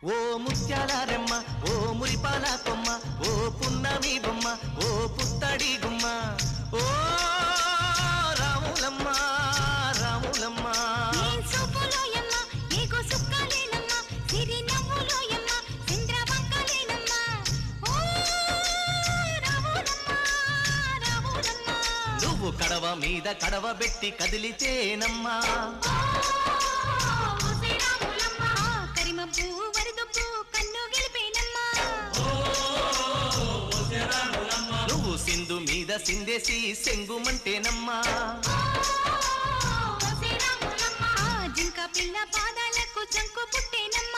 ఓ ముత్యాల రెమ్మ ఓ మురిపాల కొమ్మ ఓ పున్నమి బొమ్మ ఓ పుత్తడి గుమ్మ ఓ రాములమ్మ రాములమ్మ నువ్వు కడవ మీద కడవ పెట్టి కదిలితేనమ్మా నువ్వు సింధు మీద సిందేసి సెంగుమంటేనమ్మా జింక పిల్ల పాదాలకు జంకు పుట్టేనమ్మా